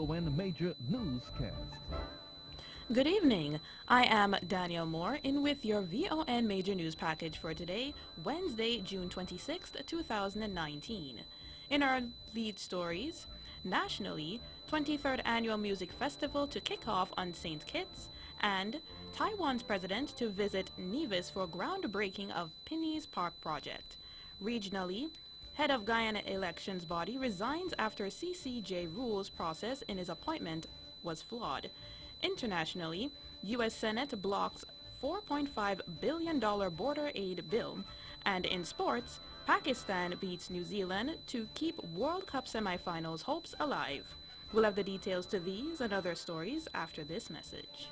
VON Major Newscast. Good evening. I am Danielle Moore in with your VON Major News package for today, Wednesday, June 26th, 2019. In our lead stories, nationally, 23rd Annual Music Festival to kick off on St. Kitts, and Taiwan's president to visit Nevis for groundbreaking of Pinney's Park project. Regionally, head of Guyana elections body resigns after CCJ rules process in his appointment was flawed. Internationally, U.S. Senate blocks $4.5 billion border aid bill. And in sports, Pakistan beats New Zealand to keep World Cup semifinals hopes alive. We'll have the details to these and other stories after this message.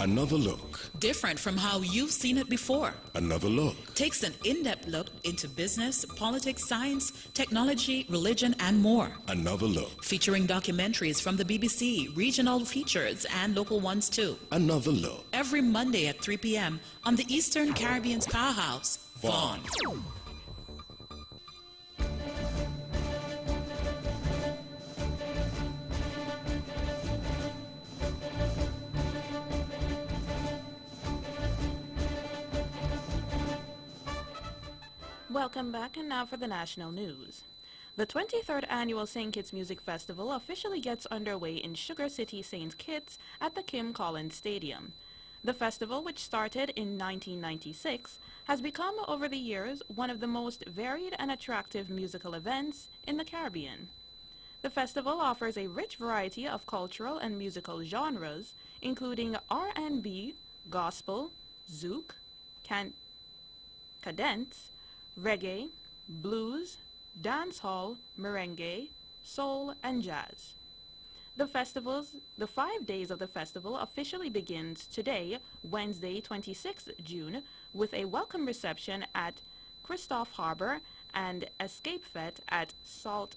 Another look. Different from how you've seen it before. Another look. Takes an in-depth look into business, politics, science, technology, religion, and more. Another look. Featuring documentaries from the BBC, regional features, and local ones too. Another look. Every Monday at 3 p.m. on the Eastern Caribbean's powerhouse, Vaughan. Welcome back, and now for the national news. The 23rd Annual St. Kitts Music Festival officially gets underway in Sugar City, St. Kitts at the Kim Collins Stadium. The festival, which started in 1996, has become over the years one of the most varied and attractive musical events in the Caribbean. The festival offers a rich variety of cultural and musical genres, including R&B, gospel, zouk, cadence, reggae, blues, dancehall, merengue, soul, and jazz. The 5 days of the festival officially begins today, Wednesday, 26th June, with a welcome reception at Christophe Harbor and Escape Fete at Salt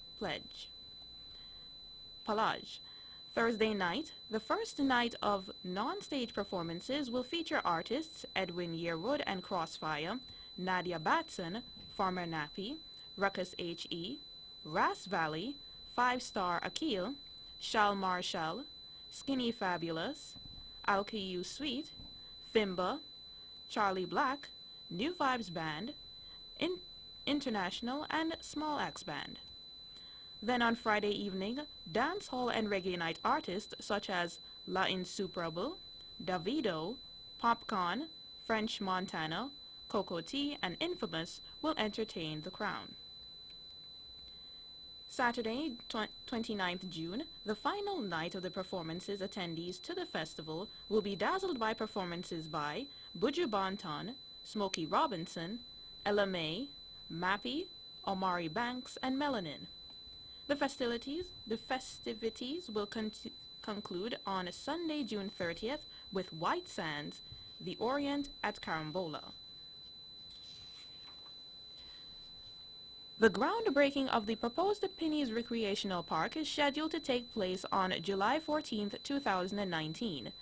Pelage. Thursday night, the first night of non-stage performances, will feature artists Edwin Yearwood and Crossfire, Nadia Batson, Farmer Nappy, Ruckus H.E., Ras Valley, 5-Star Akil, Shal Marshall, Skinny Fabulous, Alkayu Sweet, Fimba, Charlie Black, New Vibes Band, International, and Small Axe Band. Then on Friday evening, dancehall and reggae night artists such as La Insuperable, Davido, Popcorn, French Montana, Coco T, and Infamous will entertain the crowd. Saturday, 29th June, the final night of the performances. Attendees to the festival will be dazzled by performances by Buju Banton, Smokey Robinson, Ella May, Mappy, Omari Banks, and Melanin. The festivities will conclude on Sunday, June 30th with White Sands, The Orient at Carambola. The groundbreaking of the proposed Pinney's Recreational Park is scheduled to take place on July 14, 2019.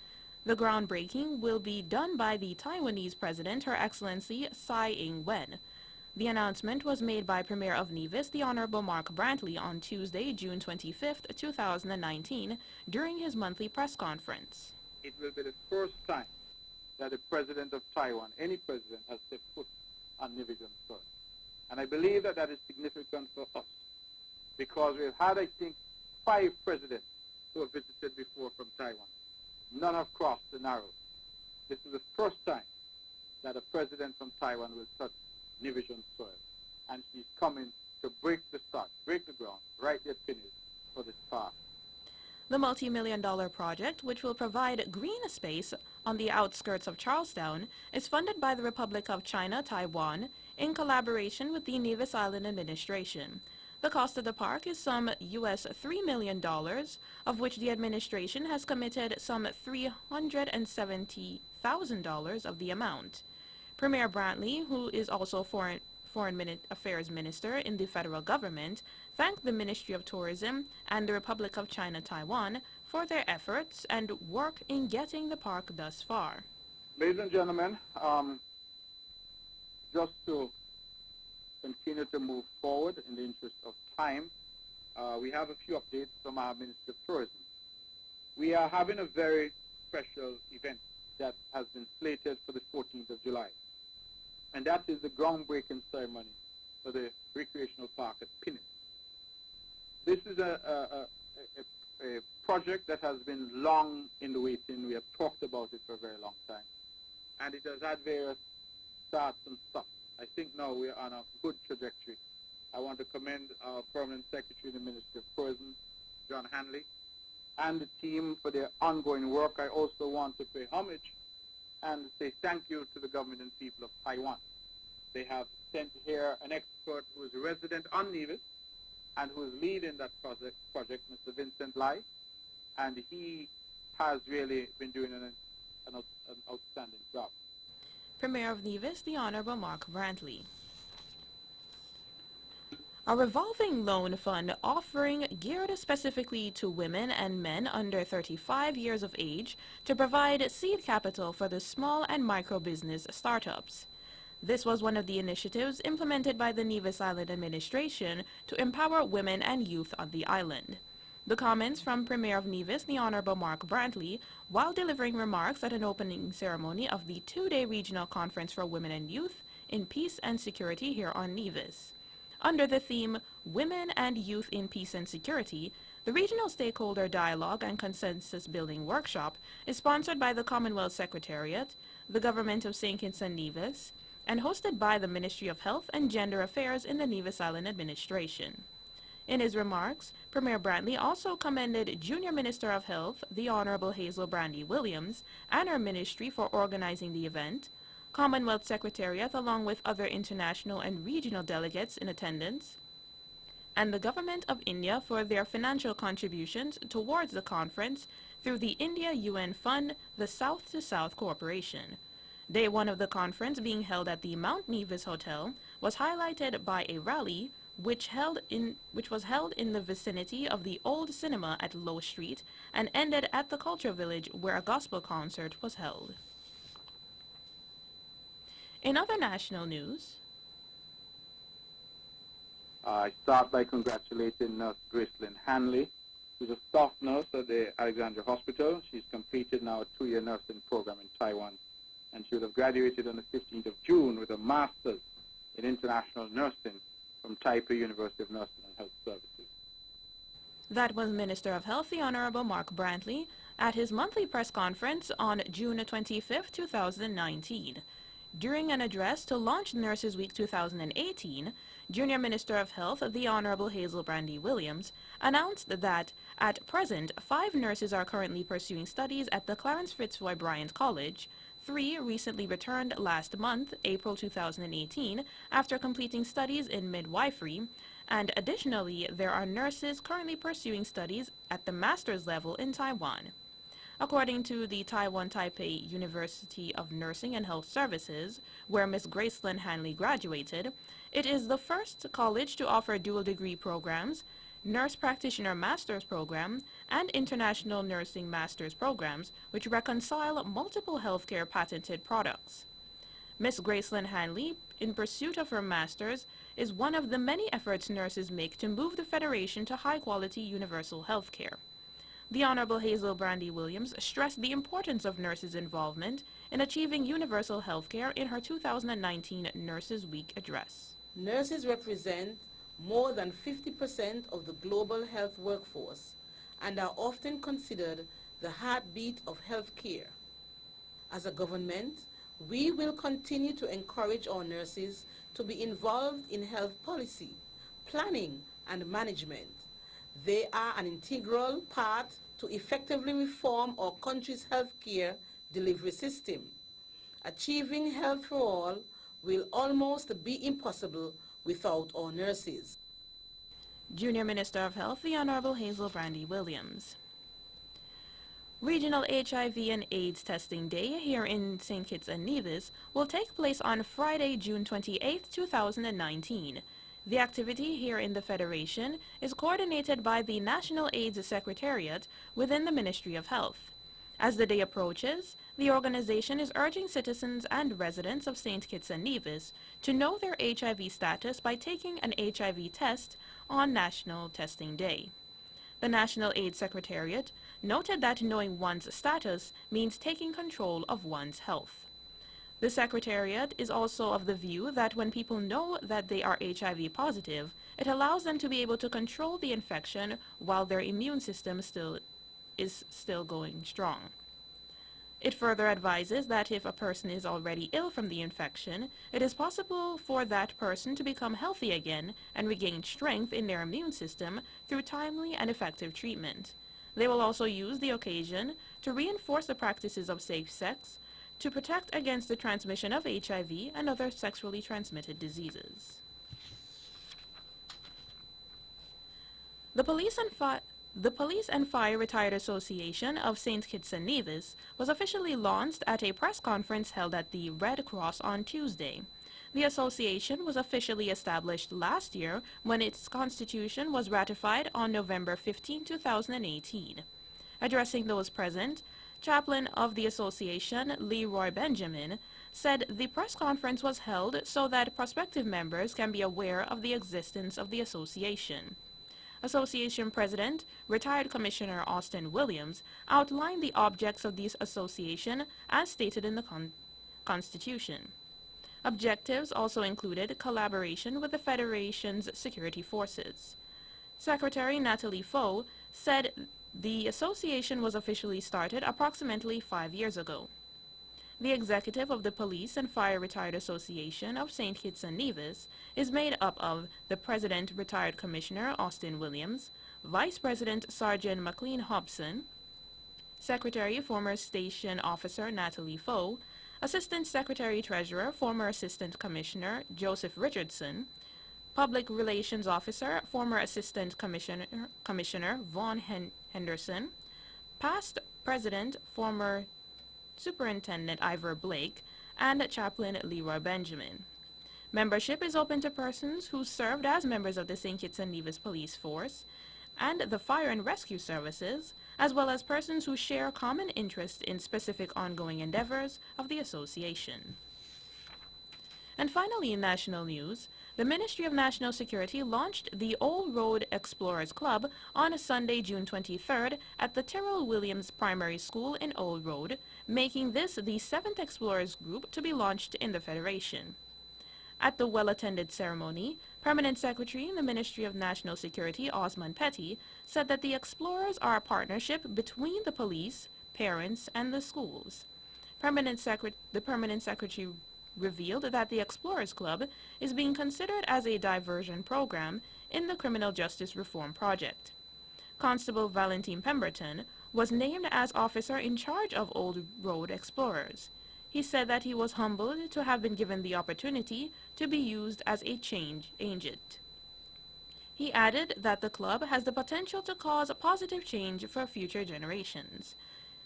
The groundbreaking will be done by the Taiwanese President, Her Excellency Tsai Ing-wen. The announcement was made by Premier of Nevis, the Honorable Mark Brantley, on Tuesday, June 25, 2019, during his monthly press conference. It will be the first time that the President of Taiwan, any president, has set foot on Nevis soil. And I believe that that is significant for us because we've had, I think, 5 presidents who have visited before from Taiwan. None have crossed the Narrows. This is the first time that a president from Taiwan will touch Nevisian soil. And she's coming to break the ground, right there finished for this park. The multi-million-dollar project, which will provide green space on the outskirts of Charlestown, is funded by the Republic of China, Taiwan, in collaboration with the Nevis Island Administration. The cost of the park is some US $3 million, of which the administration has committed some $370,000 of the amount. Premier Brantley, who is also Foreign Affairs Minister in the federal government, thanked the Ministry of Tourism and the Republic of China Taiwan for their efforts and work in getting the park thus far. Ladies and gentlemen, just to continue to move forward in the interest of time, we have a few updates from our Minister of Tourism. We are having a very special event that has been slated for the 14th of July, and that is the groundbreaking ceremony for the recreational park at Pinnis. This is a project that has been long in the waiting. We have talked about it for a very long time, and it has had various starts and stops. I think now we are on a good trajectory. I want to commend our Permanent Secretary in the Ministry of Tourism, John Hanley, and the team for their ongoing work. I also want to pay homage and say thank you to the government and people of Taiwan. They have sent here an expert who is a resident on Nevis and who is leading that project, Mr. Vincent Lai, and he has really been doing an outstanding job. Premier of Nevis, the Honorable Mark Brantley. A revolving loan fund offering geared specifically to women and men under 35 years of age to provide seed capital for the small and micro business startups. This was one of the initiatives implemented by the Nevis Island administration to empower women and youth on the island. The comments from Premier of Nevis, the Honorable Mark Brantley, while delivering remarks at an opening ceremony of the two-day regional conference for women and youth in peace and security here on Nevis. Under the theme, Women and Youth in Peace and Security, the Regional Stakeholder Dialogue and Consensus Building Workshop is sponsored by the Commonwealth Secretariat, the Government of St. Kitts and Nevis, and hosted by the Ministry of Health and Gender Affairs in the Nevis Island Administration. In his remarks, Premier Brantley also commended Junior Minister of Health, the Honorable Hazel Brandy Williams, and her ministry for organizing the event, Commonwealth Secretariat along with other international and regional delegates in attendance, and the Government of India for their financial contributions towards the conference through the India-UN Fund, the South-to-South Corporation. Day one of the conference, being held at the Mount Nevis Hotel, was highlighted by a rally which was held in the vicinity of the old cinema at Low Street and ended at the Culture Village where a gospel concert was held. In other national news, I start by congratulating Nurse Gracelyn Hanley, who's a staff nurse at the Alexandria Hospital. She's completed now a 2-year nursing program in Taiwan, and she will have graduated on the 15th of June with a master's in international nursing from Taipei University of Nursing and Health Services. That was Minister of Health, the Honorable Mark Brantley, at his monthly press conference on June 25, 2019. During an address to launch Nurses Week 2018, Junior Minister of Health, the Honorable Hazel Brandy Williams, announced that, at present, 5 nurses are currently pursuing studies at the Clarence Fitzroy Bryant College. 3 recently returned last month, April 2018, after completing studies in midwifery, and additionally, there are nurses currently pursuing studies at the master's level in Taiwan. According to the Taiwan Taipei University of Nursing and Health Services, where Ms. Gracelyn Hanley graduated, it is the first college to offer dual degree programs, nurse practitioner master's program, and international nursing master's programs, which reconcile multiple healthcare patented products. Ms. Gracelyn Hanley, in pursuit of her master's, is one of the many efforts nurses make to move the Federation to high-quality universal healthcare. The Honorable Hazel Brandy Williams stressed the importance of nurses' involvement in achieving universal health care in her 2019 Nurses Week address. Nurses represent more than 50% of the global health workforce and are often considered the heartbeat of health care. As a government, we will continue to encourage our nurses to be involved in health policy, planning, and management. They are an integral part to effectively reform our country's healthcare delivery system. Achieving health for all will almost be impossible without our nurses. Junior Minister of Health, the Honorable Hazel Brandy Williams. Regional HIV and AIDS Testing Day here in St. Kitts and Nevis will take place on Friday, June 28, 2019. The activity here in the Federation is coordinated by the National AIDS Secretariat within the Ministry of Health. As the day approaches, the organization is urging citizens and residents of St. Kitts and Nevis to know their HIV status by taking an HIV test on National Testing Day. The National AIDS Secretariat noted that knowing one's status means taking control of one's health. The Secretariat is also of the view that when people know that they are HIV positive, it allows them to be able to control the infection while their immune system is still going strong. It further advises that if a person is already ill from the infection, it is possible for that person to become healthy again and regain strength in their immune system through timely and effective treatment. They will also use the occasion to reinforce the practices of safe sex to protect against the transmission of HIV and other sexually transmitted diseases. The Police and Fire Retired Association of St. Kitts and Nevis was officially launched at a press conference held at the Red Cross on Tuesday. The association was officially established last year when its constitution was ratified on November 15, 2018. Addressing those present, chaplain of the association, Leroy Benjamin, said the press conference was held so that prospective members can be aware of the existence of the association. Association President, retired Commissioner Austin Williams, outlined the objects of this association as stated in the Constitution. Objectives also included collaboration with the Federation's security forces. Secretary Natalie Foe said the association was officially started approximately 5 years ago. The executive of the Police and Fire Retired Association of St. Kitts and Nevis is made up of the President, Retired Commissioner Austin Williams, Vice President Sergeant McLean Hobson, Secretary, former Station Officer Natalie Foe, Assistant Secretary Treasurer, former Assistant Commissioner Joseph Richardson, Public Relations Officer, former Assistant Commissioner Vaughn Henderson, Past President, former Superintendent Ivor Blake, and Chaplain Leroy Benjamin. Membership is open to persons who served as members of the St. Kitts and Nevis Police Force and the Fire and Rescue Services, as well as persons who share common interest in specific ongoing endeavors of the association. And finally, in national news, the Ministry of National Security launched the Old Road Explorers Club on Sunday, June 23rd at the Tyrrell Williams Primary School in Old Road, making this the 7th Explorers group to be launched in the Federation. At the well-attended ceremony, Permanent Secretary in the Ministry of National Security, Osman Petty, said that the Explorers are a partnership between the police, parents, and the schools. The Permanent Secretary revealed that the Explorers Club is being considered as a diversion program in the Criminal Justice Reform Project. Constable Valentine Pemberton was named as officer in charge of Old Road Explorers. He said that he was humbled to have been given the opportunity to be used as a change agent. He added that the club has the potential to cause a positive change for future generations.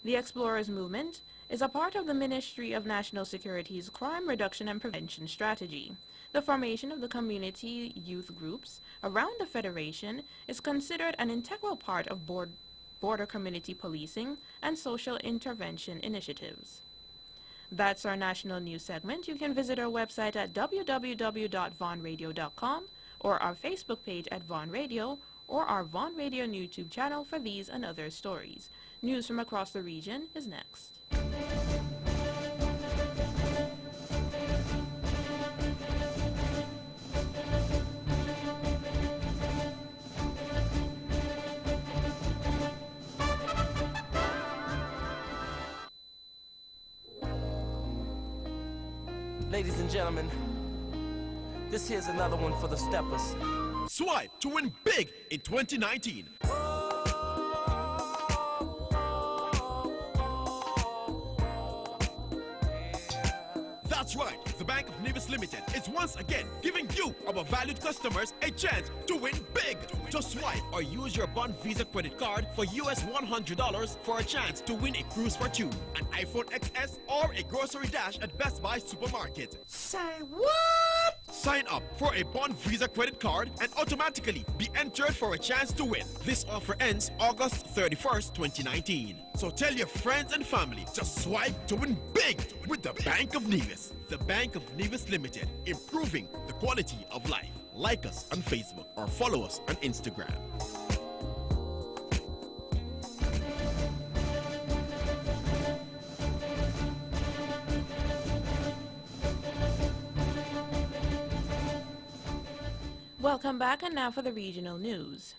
The Explorers movement is a part of the Ministry of National Security's Crime Reduction and Prevention Strategy. The formation of the community youth groups around the Federation is considered an integral part of border community policing and social intervention initiatives. That's our national news segment. You can visit our website at www.vaughnradio.com or our Facebook page at Vaughan Radio or our Vaughan Radio YouTube channel for these and other stories. News from across the region is next. Ladies and gentlemen, this here's another one for the steppers. Swipe to win big in 2019. That's right. The Bank of Nevis Limited is once again giving you, our valued customers, a chance to win big. Just swipe or use your Bond Visa credit card for US $100 for a chance to win a cruise for two, an iPhone XS, or a grocery dash at Best Buy Supermarket. Say what? Sign up for a Bond Visa credit card and automatically be entered for a chance to win. This offer ends August 31st, 2019. So tell your friends and family to swipe to win big with the Bank of Nevis. The Bank of Nevis Limited, improving the quality of life. Like us on Facebook or follow us on Instagram. Welcome back, and now for the regional news.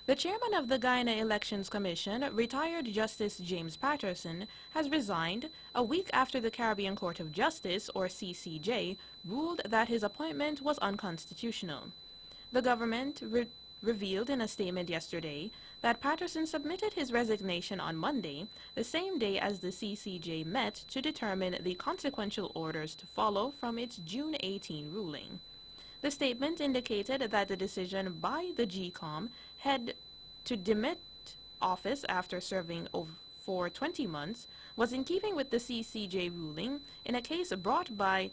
The chairman of the Guyana Elections Commission, retired Justice James Patterson, has resigned a week after the Caribbean Court of Justice, or CCJ, ruled that his appointment was unconstitutional. The government revealed in a statement yesterday that Patterson submitted his resignation on Monday, the same day as the CCJ met to determine the consequential orders to follow from its June 18 ruling. The statement indicated that the decision by the GCOM head to demit office after serving for 20 months was in keeping with the CCJ ruling in a case brought by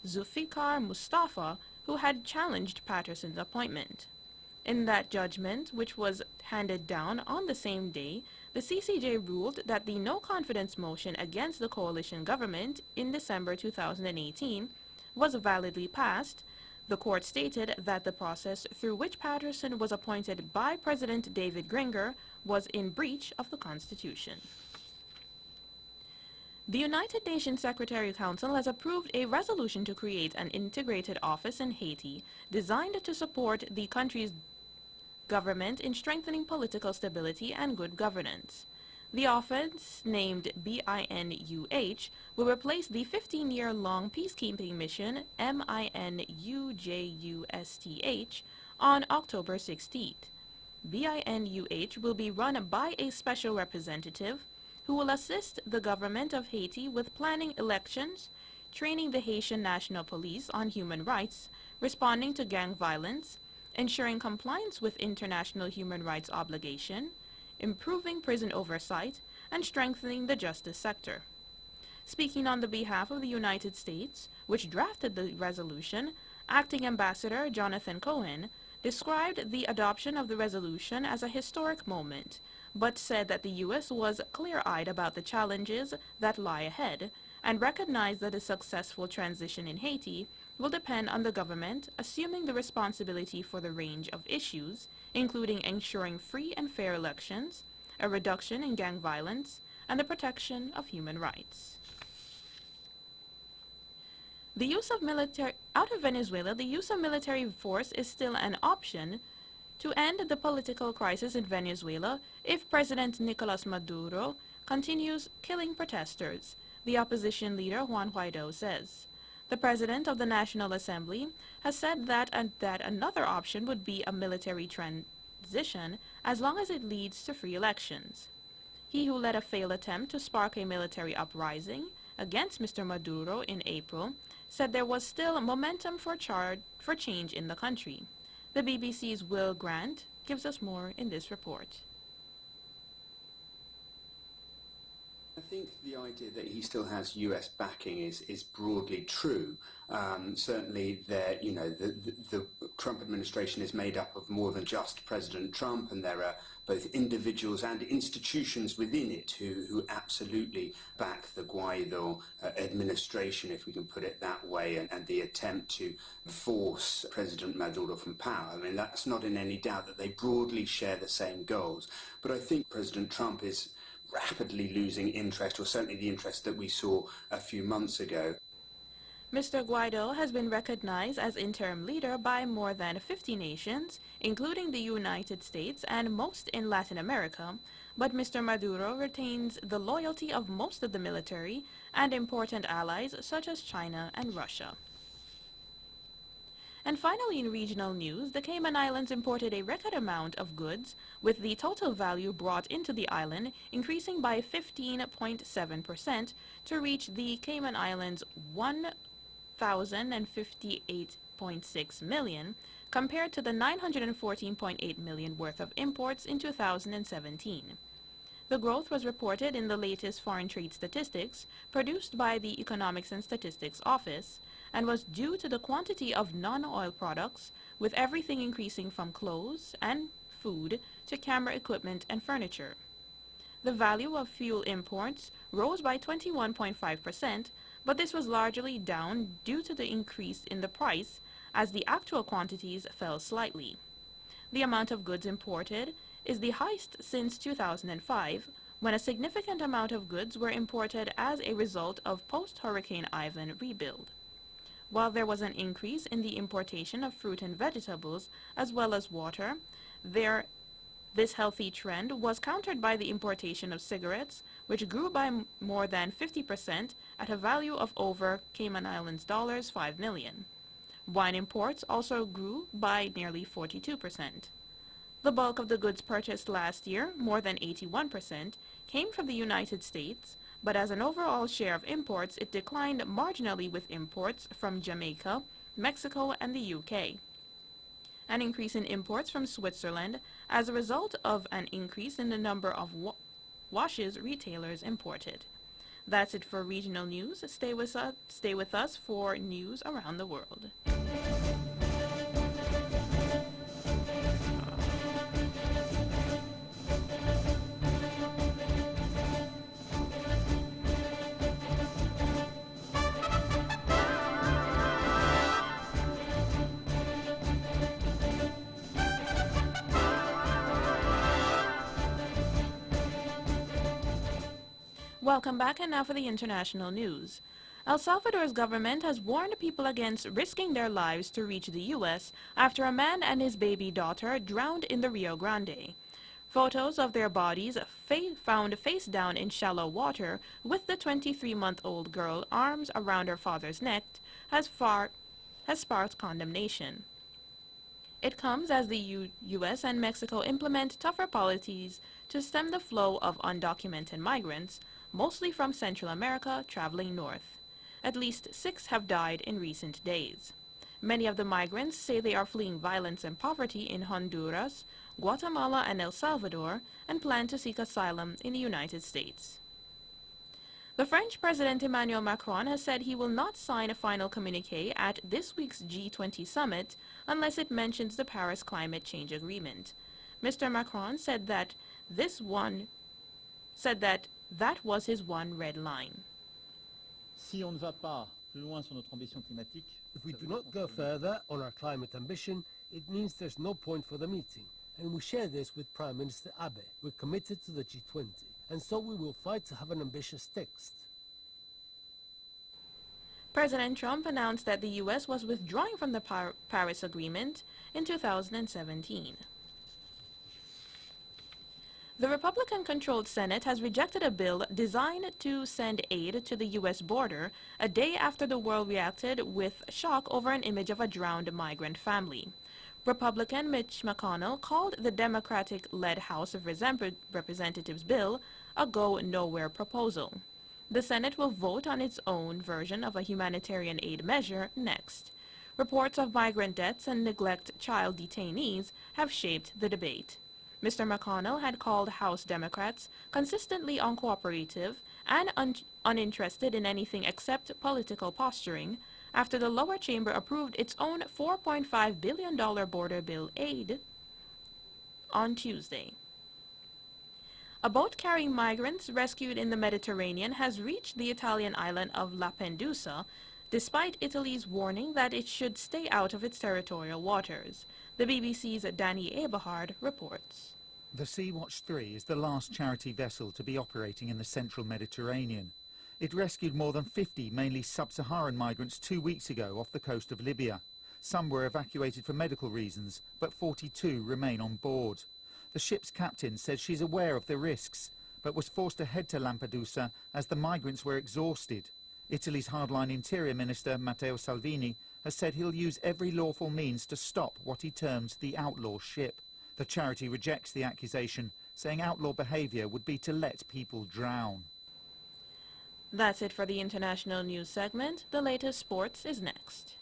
Zulfikar Mustafa, who had challenged Patterson's appointment. In that judgment, which was handed down on the same day, the CCJ ruled that the no-confidence motion against the coalition government in December 2018 was validly passed. The court stated that the process through which Patterson was appointed by President David Gringer was in breach of the Constitution. The United Nations Secretary Council has approved a resolution to create an integrated office in Haiti designed to support the country's government in strengthening political stability and good governance. The office, named BINUH, will replace the 15-year-long peacekeeping mission MINUJUSTH on October 16th. BINUH will be run by a special representative who will assist the government of Haiti with planning elections, training the Haitian National Police on human rights, responding to gang violence, ensuring compliance with international human rights obligation, improving prison oversight, and strengthening the justice sector. Speaking on the behalf of the United States, which drafted the resolution, Acting Ambassador Jonathan Cohen described the adoption of the resolution as a historic moment, but said that the U.S. was clear-eyed about the challenges that lie ahead and recognized that a successful transition in Haiti will depend on the government assuming the responsibility for the range of issues, including ensuring free and fair elections, a reduction in gang violence, and the protection of human rights. Out of Venezuela, the use of military force is still an option to end the political crisis in Venezuela if President Nicolas Maduro continues killing protesters, the opposition leader Juan Guaido says. The president of the National Assembly has said that another option would be a military transition as long as it leads to free elections. He who led a failed attempt to spark a military uprising against Mr. Maduro in April said there was still momentum for change in the country. The BBC's Will Grant gives us more in this report. I think the idea that he still has US backing is broadly true. Certainly, the Trump administration is made up of more than just President Trump, and there are both individuals and institutions within it who absolutely back the Guaido administration, if we can put it that way, and the attempt to force President Maduro from power. I mean, that's not in any doubt that they broadly share the same goals. But I think President Trump is rapidly losing interest, or certainly the interest that we saw a few months ago. Mr. Guaido has been recognized as interim leader by more than 50 nations, including the United States and most in Latin America, but Mr. Maduro retains the loyalty of most of the military and important allies such as China and Russia. And finally, in regional news, the Cayman Islands imported a record amount of goods, with the total value brought into the island increasing by 15.7% to reach the Cayman Islands 1,058.6 million, compared to the 914.8 million worth of imports in 2017. The growth was reported in the latest foreign trade statistics produced by the Economics and Statistics Office and was due to the quantity of non-oil products, with everything increasing from clothes and food to camera equipment and furniture. The value of fuel imports rose by 21.5%, but this was largely down due to the increase in the price as the actual quantities fell slightly. The amount of goods imported is the highest since 2005, when a significant amount of goods were imported as a result of post-Hurricane Ivan rebuild. While there was an increase in the importation of fruit and vegetables as well as water, this healthy trend was countered by the importation of cigarettes, which grew by more than 50% at a value of over Cayman Islands dollars 5 million. Wine imports also grew by nearly 42%. The bulk of the goods purchased last year, more than 81%, came from the United States, but as an overall share of imports, it declined marginally with imports from Jamaica, Mexico, and the UK. An increase in imports from Switzerland as a result of an increase in the number of washes retailers imported. That's it for regional news. Stay with us for news around the world. Welcome back, and now for the international news. El Salvador's government has warned people against risking their lives to reach the U.S. after a man and his baby daughter drowned in the Rio Grande. Photos of their bodies found face down in shallow water with the 23-month-old girl arms around her father's neck has sparked condemnation. It comes as the U.S. and Mexico implement tougher policies to stem the flow of undocumented migrants, mostly from Central America, traveling north. At least 6 have died in recent days. Many of the migrants say they are fleeing violence and poverty in Honduras, Guatemala, and El Salvador, and plan to seek asylum in the United States. The French President Emmanuel Macron has said he will not sign a final communiqué at this week's G20 summit unless it mentions the Paris Climate Change Agreement. Mr. Macron said that that was his one red line. Si on ne va pas plus loin sur notre ambition climatique, If we do not go further on our climate ambition, it means there's no point for the meeting. And we share this with Prime Minister Abe. We're committed to the G20, and so we will fight to have an ambitious text. President Trump announced that the U.S. was withdrawing from the Paris Agreement in 2017. The Republican-controlled Senate has rejected a bill designed to send aid to the U.S. border a day after the world reacted with shock over an image of a drowned migrant family. Republican Mitch McConnell called the Democratic-led House of Representatives bill a go-nowhere proposal. The Senate will vote on its own version of a humanitarian aid measure next. Reports of migrant deaths and neglect child detainees have shaped the debate. Mr. McConnell had called House Democrats consistently uncooperative and uninterested in anything except political posturing after the lower chamber approved its own $4.5 billion border bill aid on Tuesday. A boat carrying migrants rescued in the Mediterranean has reached the Italian island of Lampedusa, despite Italy's warning that it should stay out of its territorial waters. The BBC's Danny Eberhard reports. The Sea-Watch 3 is the last charity vessel to be operating in the central Mediterranean. It rescued more than 50 mainly sub-Saharan migrants 2 weeks ago off the coast of Libya. Some were evacuated for medical reasons, but 42 remain on board. The ship's captain says she's aware of the risks, but was forced to head to Lampedusa as the migrants were exhausted. Italy's hardline Interior Minister Matteo Salvini has said he'll use every lawful means to stop what he terms the outlaw ship. The charity rejects the accusation, saying outlaw behaviour would be to let people drown. That's it for the international news segment. The latest sports is next.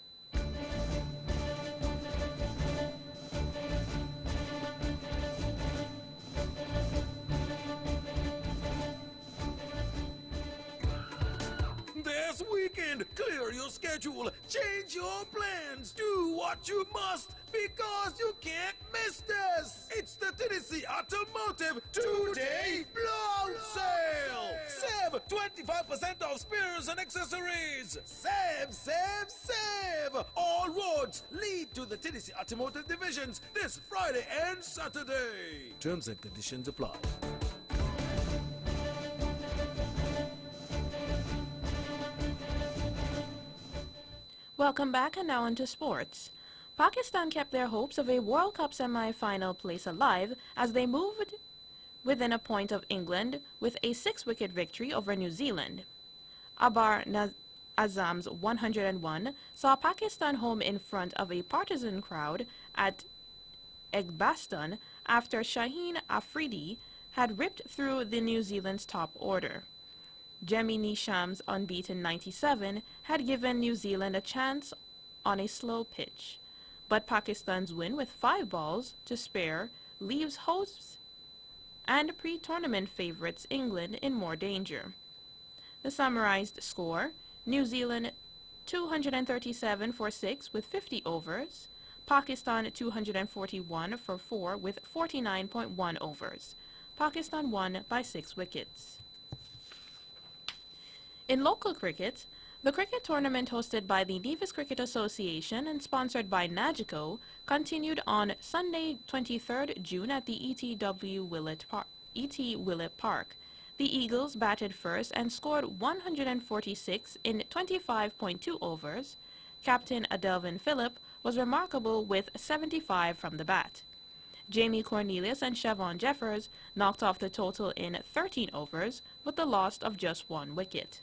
This weekend, clear your schedule, change your plans, do what you must, because you can't miss this. It's the Tennessee Automotive Two-Day Blowout Sale. Save 25% off spares and accessories. Save, save, save. All roads lead to the Tennessee Automotive Divisions this Friday and Saturday. Terms and conditions apply. Welcome back, and now on to sports. Pakistan kept their hopes of a World Cup semi-final place alive as they moved within a point of England with a 6-wicket victory over New Zealand. Abar Azam's 101 saw Pakistan home in front of a partisan crowd at Edgbaston after Shaheen Afridi had ripped through the New Zealand's top order. Jemmy Nisham's unbeaten 97 had given New Zealand a chance on a slow pitch, but Pakistan's win with 5 balls to spare leaves hosts and pre-tournament favourites England in more danger. The summarised score: New Zealand 237 for 6 with 50 overs, Pakistan 241 for 4 with 49.1 overs. Pakistan won by 6 wickets. In local cricket, the cricket tournament hosted by the Nevis Cricket Association and sponsored by Nagico continued on Sunday, 23rd June at the E.T. Willett Park. The Eagles batted first and scored 146 in 25.2 overs. Captain Adelvin Phillip was remarkable with 75 from the bat. Jamie Cornelius and Siobhan Jeffers knocked off the total in 13 overs with the loss of just 1 wicket.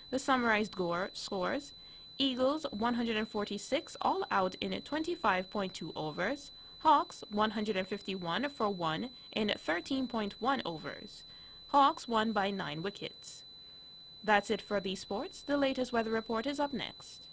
The summarized scores: Eagles 146 all out in 25.2 overs, Hawks 151 for 1 in 13.1 overs. Hawks won by 9 wickets. That's it for these sports. The latest weather report is up next.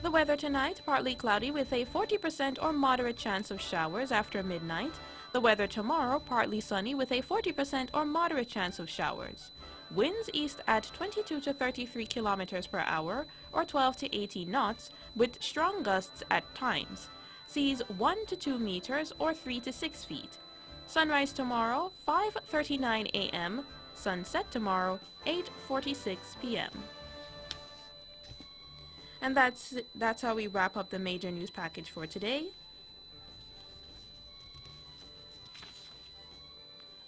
The weather tonight: partly cloudy with a 40% or moderate chance of showers after midnight. The weather tomorrow: partly sunny with a 40% or moderate chance of showers. Winds east at 22 to 33 kilometers per hour or 12 to 18 knots with strong gusts at times. Seas 1 to 2 meters or 3 to 6 feet. Sunrise tomorrow 5:39 a.m. Sunset tomorrow 8:46 p.m. And that's how we wrap up the major news package for today.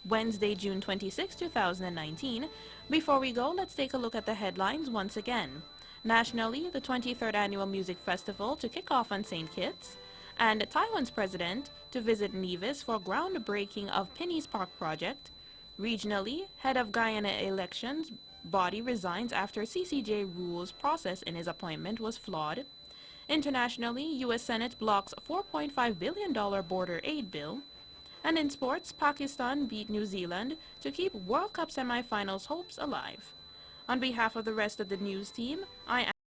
Wednesday, June 26, 2019. Before we go, let's take a look at the headlines once again. Nationally, the 23rd Annual Music Festival to kick off on St. Kitts, and Taiwan's president to visit Nevis for groundbreaking of Pinny's Park project. Regionally, head of Guyana elections body resigns after CCJ rules process in his appointment was flawed. Internationally, U.S. Senate blocks $4.5 billion border aid bill. And in sports, Pakistan beat New Zealand to keep World Cup semi-finals hopes alive. On behalf of the rest of the news team, I